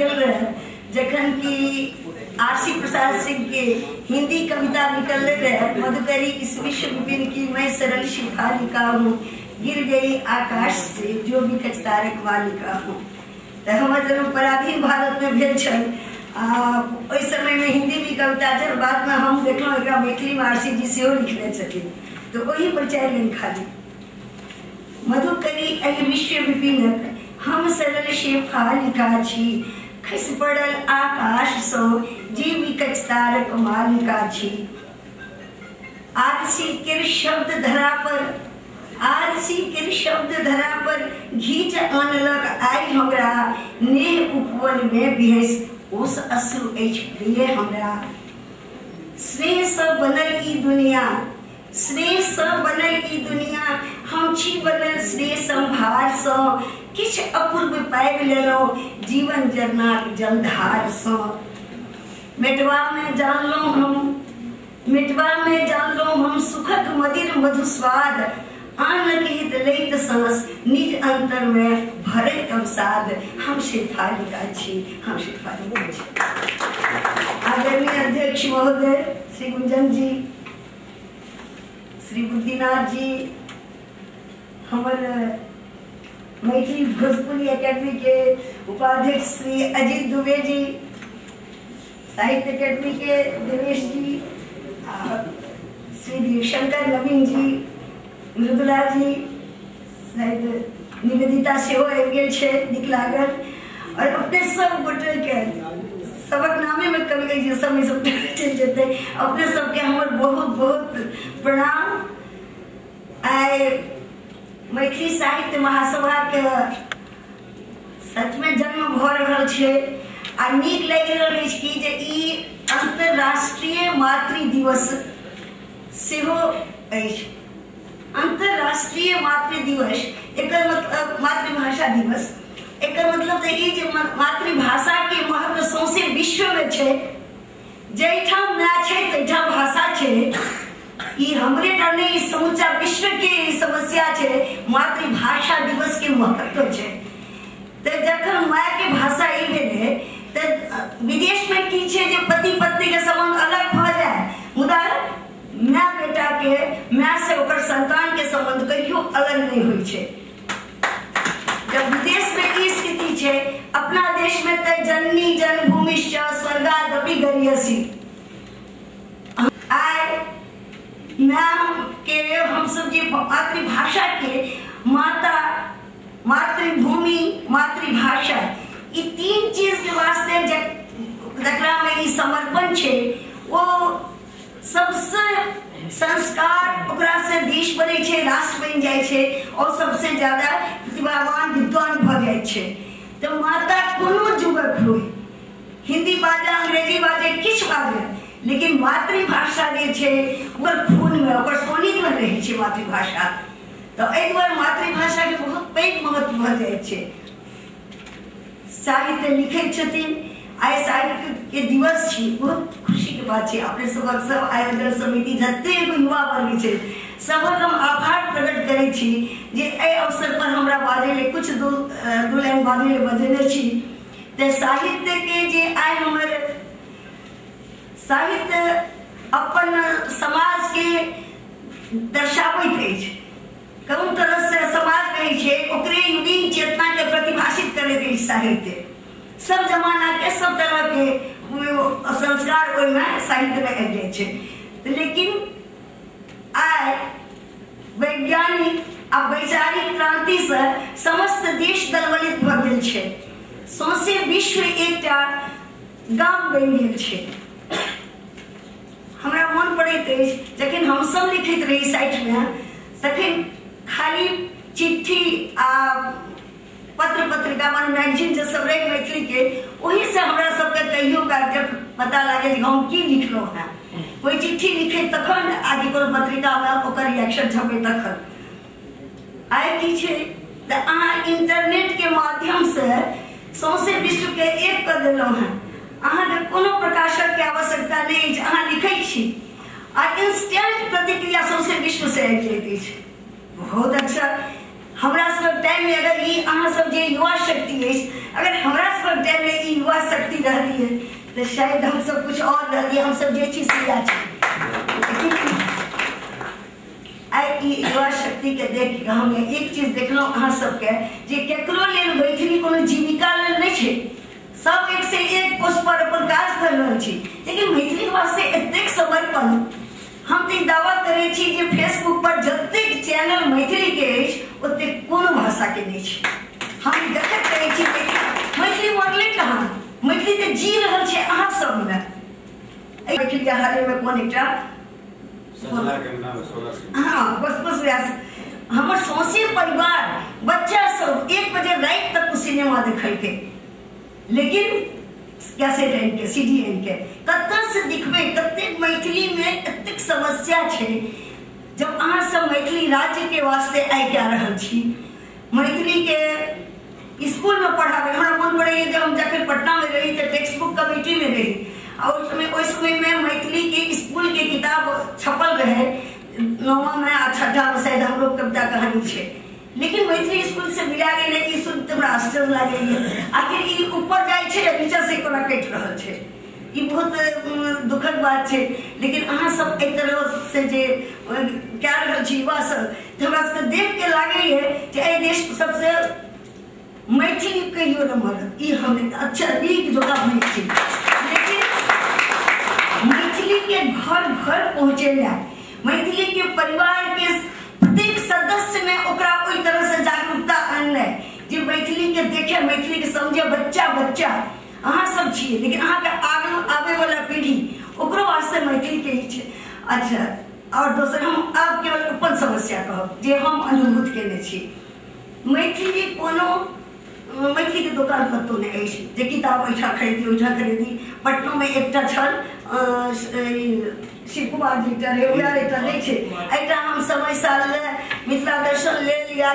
गेल रहे जखन कि आरसी प्रसाद सिंह के हिंदी कविता निकलने रहे, मधुकरी इस विश्व विपिन की मैं सरल शिफालिका हूँ, गिर गई आकाश से जो भी कच तारक मालिका हूँ। तो हमारे जन्म पराधीन भारत में भेल छल, ओहि समय में हिंदी भी कविता छल, बाद में हम देखलहुँ एकरा मैथिली में आरसी जी सेहो लिखने छथिन, तो वही पर चारि लाइन खाली। मधुकरी एहि विश्व विपिनक हम सरल शिफालिका छी, खसि पड़ल आकाश सँ जीवी कच तारक मालिका छी। आरसी के शब्द धरा पर, आरसी के शब्द धरा पर घीच आनलक आई हमरा, नेह उपवन में बिहस ओस अश्रु अछि प्रिय हमरा। स्नेह सँ बनल ई दुनिया, स्नेह सँ बनल ई दुनिया, हम छी बनल स्नेह संभार सँ, किछ अपूर्व पाबि लेलहुँ जीवन जरनाक जलधार सँ। मिटवा में जानलहुँ हम, मिटवा में जानलहुँ हम सुखक मदिर मधुस्वाद, आनक हित लैत सांस निज अंतर में भरत अवसाद। हम शिफालिका छी, हम शिफालिका छी। आदरणीय अध्यक्ष महोदय श्री गुंजन जी, श्री बुद्धिनाथ जी, हमर मैथिली भोजपुरी अकेडमी के उपाध्यक्ष श्री अजीत दुबे जी, साहित्य अकेडमी के दिनेश जी, श्री शंकर नवीन जी, मृदुला जी, शायद निवेदिता सेहो आबि गेल छै, नीक लागल। और अपने सब गोटे के सबक नामे में कवि जी सब चलि जेतै, अपने सबके हमर बहुत बहुत प्रणाम। आइ मैथिली साहित्य महासभा के सच में जन्म भ रहल छै आ नीक लागि रहल अछि कि जे ई अंतरराष्ट्रीय मातृ दिवस सेहो अछि। अंतरराष्ट्रीय मातृ दिवस एकर मतलब मातृभाषा दिवस, एकर मतलब ई जे मातृभाषा के महत्व सौंसे विश्व में छै, जैठाम माय छै तैठाम भाषा छै। ई हमरे टा नहीं, समूचा विश्व के समस्या छै, मातृभाषा दिवस के महत्व छै। तो जखन माय के भाषा ई भेलै तो विदेश में की छै जे पति पत्नी के संबंध अलग भ जाए, मुदा माय बेटा के, माय से ओकर संतान के संबंध कहियो अलग नहीं होइ छै। जब विदेश में ई स्थिति छै, अपना देश में तो जननी जन्मभूमिश्च स्वर्गादपि गरीयसी। आइ नाम के हम सब जे मातृभाषा के माता, मातृभूमि, मातृभाषा, ई तीन चीज के वास्ते जकरा में ई समर्पण छै, वो सबसे संस्कार ओकरा से देश बने छे, राष्ट्र बन जाए छे और सबसे ज्यादा प्रतिभावान विद्वान भ जाए छे। तो माता कोनो जुगक होय, हिंदी बाजे, अंग्रेजी बाजे, किछ बाजे, लेकिन मातृभाषा जे छे ओकर खून में, ओकर सोनिक में रहे छे मातृभाषा। तो एहि दुआरे मातृभाषा के बहुत पैघ महत्व भ जाए छे। साहित्य लिखे छथिन, आइ साहित्य के दिवस छी, बहुत खुशी के बात छै। अपने सबक सब आयोजन समिति जते युवा वर्ग छै, सबक हम आभार प्रकट करे छी जे एहि अवसर पर हमरा बाजे ले कुछ दो लाइन बाजे ले बजेने छी। ते साहित्य के जे आइ हमर साहित्य अपन समाज के दर्शाबैत अछि, कौन तरह से समाज कहै छै ओकरे युगीन चेतना के प्रतिभाषित करैत अछि साहित्य। सब जमाना के, सब तरह के संस्कार ओहि में साहित्य में आबि जाए छै। लेकिन आइ वैज्ञानिक आ वैचारिक क्रांति से समस्त देश दलवलित भ गेल छै, सौंसे विश्व एकटा गाम बनि गेल छै। हमरा मन पड़ैत अछि जखन हम सब लिखैत रही 60 में, तखन खाली चिट्ठी आ पत्र पत्रिका मान मैगजीन जे सब रहे मैथिली के, वही से हमरा सबके कहियो काल पता लागे जे हम की लिखलहुँ है। कोई चिट्ठी लिखे तखन, आदि कोनो पत्रिका में ओकर रिएक्शन छपे तखन। आइ की छै त अहाँ इंटरनेट के माध्यम से सौंसे विश्व के एक कर देलहुँ है। अहाँ के कोनो प्रकाशक के आवश्यकता नहीं, अहाँ लिखै छी आ इंस्टेंट प्रतिक्रिया सौंसे विश्व से आबि जाइत अछि। बहुत अच्छा। हमरा सब टाइम में अगर ई अहाँ सब जे युवा शक्ति अछि, अगर हमरा सब टाइम में ई युवा शक्ति रहती है तो शायद हम सब कुछ और रहती है, हम सब जे चीज सिया युवा शक्ति के देख हम एक चीज देखलो अहाँ सबके जे केकरो लेल मैथिली कोनो जीविका लेल नहीं छे, सब एक से एक कोष पर अपन काज कर रहल छी, लेकिन मैथिली वास्ते एतेक समर्पण हम ते दावा करे छी जे फेसबुक पर जतेक चैनल मैथिली के अछि ओते कोनो भाषा के नहीं छे। हम देखत रहे छी मैथिली मरले कहाँ, मैथिली ते जी रहल छे अहाँ सब में। मैथिली हाल में कोन एकटा हाँ बस हमर सौसे परिवार बच्चा सब 1 बजे रात तक सिनेमा देखल के, लेकिन कैसेट एन के सीडी एन के कत्ता से दिखबे कते मैथिली में एतेक समस्या छे। जब अहाँ सब मैथिली राज्य के वास्ते आइ क्या रहल छी, मैथिली के स्कूल में पढ़ावे हमरा मन पड़े जब हम जखन पटना में रही तो टेक्स्ट बुक कमेटी में रही और उस समय में मैथिली के स्कूल के किताब छपल रहे 9वां में और 6ठा में शायद हम लोग कविता कहानी छे, लेकिन मैथिली स्कूल से मिला गेले ई सुनते हमरा आश्चर्य लागे आखिर ई ऊपर जाय छे या नीचे से कोना कट रहल छे, ई बहुत दुखद बात छे। लेकिन अहाँ सब एक तरह से जे क्या रहल छी युवा सब हमरा सबके देख के लागे है जे एहि देश सबसे मैथिली कहियो न मरत, ई हमें अच्छा नीक जोगा भई छी, लेकिन मैथिली के घर घर पहुँचे मैथिली के परिवार के प्रत्येक सदस्य में ओकरा ओई तरह से जागरूकता आनले जे मैथिली के देखे, मैथिली के समझे, बच्चा बच्चा अहाँ सब छिए, लेकिन अहाँ के आगे वाला पीढ़ी ओकरो वास्ते मैथिली के ही छे। अच्छा और दोसर हम अब केवल अपन समस्या कहब जे हम अनुभूत केने छी, मैथिली कोनो मैथिली के दुकान कतौ नहीं अछि जे किताब ऐठा खरीदी पटना में एकटा छल शिव कुमार जी एकटा नहीं छे, ऐठा हम समय साल मिथिला दर्शन ले लिया।